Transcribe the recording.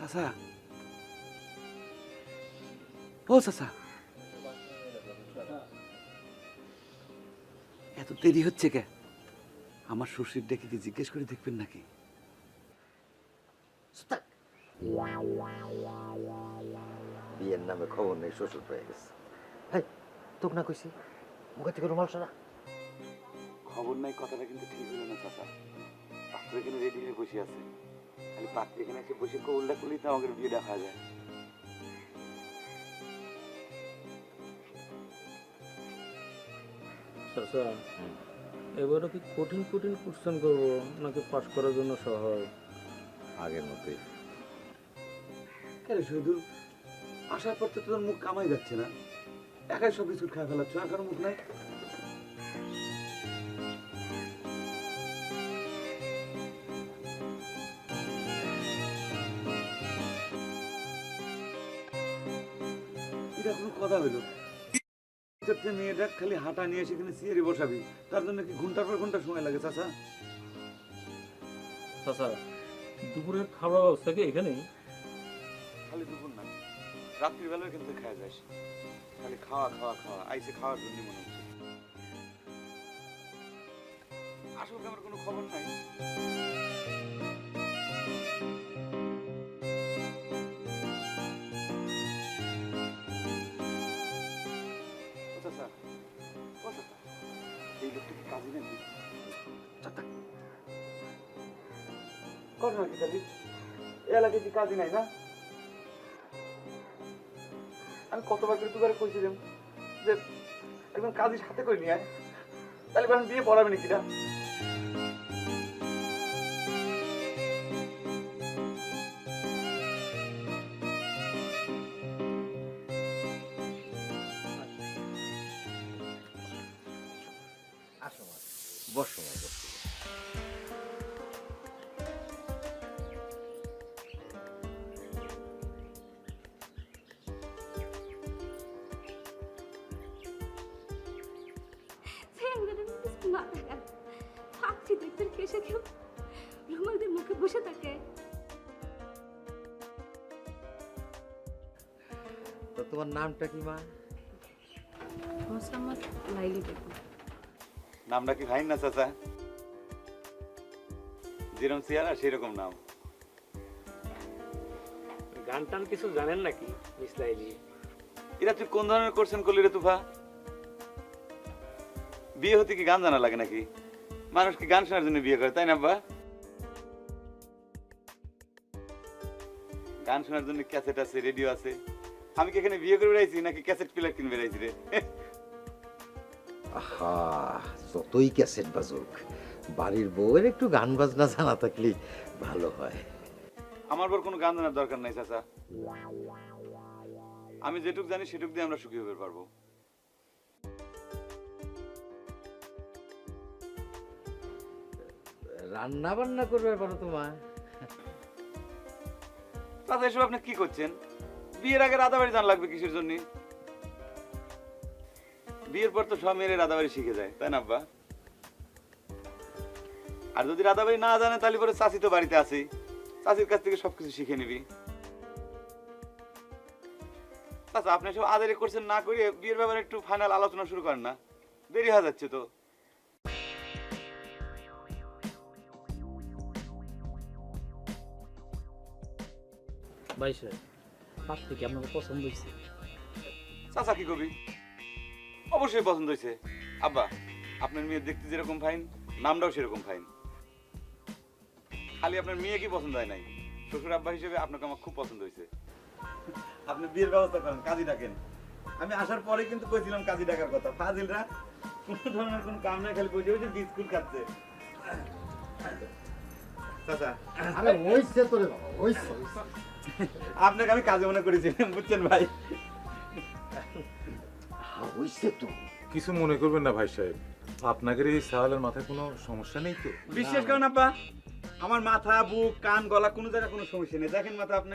চাচা, ও চাচা, এত দেরি হচ্ছে কে? আমার শ্বশুর ডেকে কি জিজ্ঞেস করে দেখবেন নাকি? বিয়ের নামে খবর নেই, শ্বশুর পেয়ে গেছে। হ্যাঁ, তোকে না কইছি মুখে থেকে রুমাল সরা। খবর নাই কথাটা কিন্তু ঠিক হলো না চাচা। পাত্র এখানে রেডি হয়ে বসে আছে, খালি পাত্র এখানে এসে বসে কৌলটা করলেই তো আমাকে বিয়ে দেখা যায়। চাচা, এবারে কি কঠিন কঠিন কোশ্চেন করবো নাকি পাস করার জন্য সহজ? আগের মতোই। কেন শুধু আসার পর তো তোর মুখ কামাই যাচ্ছে না, একাই সব বিস্কুট খাই ফেলাচ্ছ, আর কারো মুখ নাই? এটা কোনো কথা হইলো? মেয়েটা খালি হাঁটা নিয়ে সেখানে চেয়ারে বসাবি, তার জন্য কি ঘন্টার পর ঘন্টা সময় লাগে চাচা? চাচা, দুপুরের খাবার ব্যবস্থা কি এখানেই? খালি দুপুর না, রাত্রিবেলাও কিন্তু খাওয়া যাস, খালি খাওয়া খাওয়া খাওয়া, আইসে খাওয়ার জন্য মনে হচ্ছে। আসলে আমার কোনো খবর নাই। ও চাচা, ও চাচা, এই লোকটা কি কাজী নাকি? চাচা, ঘটনা কি তাহলে? এ এলাকায় কি কাজী নাই না? আমি কতবার করে দুবারে কইছিলাম যে একদম কাজী সাথে করে নিয়ে আয়, তাহলে আমি বিয়ে পড়াবে নাকি না? আসো মা, বসো মা, বসো। রুমালদের মুখে বসে থাকে। তো তোমার নামটা কি মা? মোসাম্মদ লাইলি বেগম। নামটা কি ভাই না চাচা? যেরকম চেহারা সেরকম নাম। গান টান কিছু জানেন নাকি মিস লাইলি? এরা তুই কোন ধরনের কোশ্চেন করলি রে তুফা? বিয়ে হতে কি গান জানা লাগে নাকি? মানুষ কি গান শোনার জন্য বিয়ে করে, তাই না আব্বা? গান শোনার জন্য ক্যাসেট আছে, রেডিও আছে। আমি কি এখানে বিয়ে করে বেড়াইছি নাকি ক্যাসেট প্লেয়ার কিনে বেড়াইছি রে? আহা, যতই ক্যাসেট বাজুক, বাড়ির বউয়ের একটু গান বাজনা জানা থাকলে ভালো হয়। আমার বর কোনো গান জানার দরকার নাই চাচা। আমি যেটুক জানি সেটুক দিয়ে আমরা সুখী হতে পারবো। রান্না বান্না করবে পারো তোমার? চাচা এসব আপনি কি করছেন? বিয়ের আগে রাধাবাড়ি জানা লাগবে কিসের জন্য? বিয়ের পর তো সব মেয়েরা রাধাবাড়ি শিখে যায়, তাই না আব্বা? আর যদি রাধাবাড়ি না জানে তাহলে পরে চাচি তো বাড়িতে আছে, চাচির কাছ থেকে সবকিছু শিখে নিবি। চাচা আপনি সব আদারি করছেন না করে বিয়ের ব্যাপারে একটু ফাইনাল আলোচনা শুরু করেন না, দেরি হয়ে যাচ্ছে তো। ভাই সাহেব, পাত্রী কি আপনাকে পছন্দ হয়েছে? চাচা কি কবি? অবশ্যই পছন্দ হয়েছে আব্বা। আপনার মেয়ে দেখতে যেরকম ফাইন, নামটাও সেরকম ফাইন। খালি আপনার মেয়ে কি পছন্দ হয় নাই, শ্বশুর আব্বা হিসেবে আপনাকে আমার খুব পছন্দ হয়েছে। আপনি বিয়ের ব্যবস্থা করেন, কাজী ডাকেন। আমি আসার পরে কিন্তু কইছিলাম কাজী ডাকার কথা। ফাজিলরা কোনো ধরনের কোনো কাম নাই, খালি বসে বসে বিস্কুট খাচ্ছে। চাচা আরে হইছে তোরে বাবা, হইছে। আপনাকে আমি কাজে মনে করেছিলাম, বুঝছেন ভাই? হইছে তো। কিছু মনে করবেন না ভাই সাহেব, আপনাদের এই সাওয়ালের মাথায় কোনো সমস্যা নেই তো? বিশ্বাস করেন আব্বা, আমার মাথা, বুক, কান, গলা কোনো জায়গায় কোনো সমস্যা নেই। দেখেন মাথা আপনি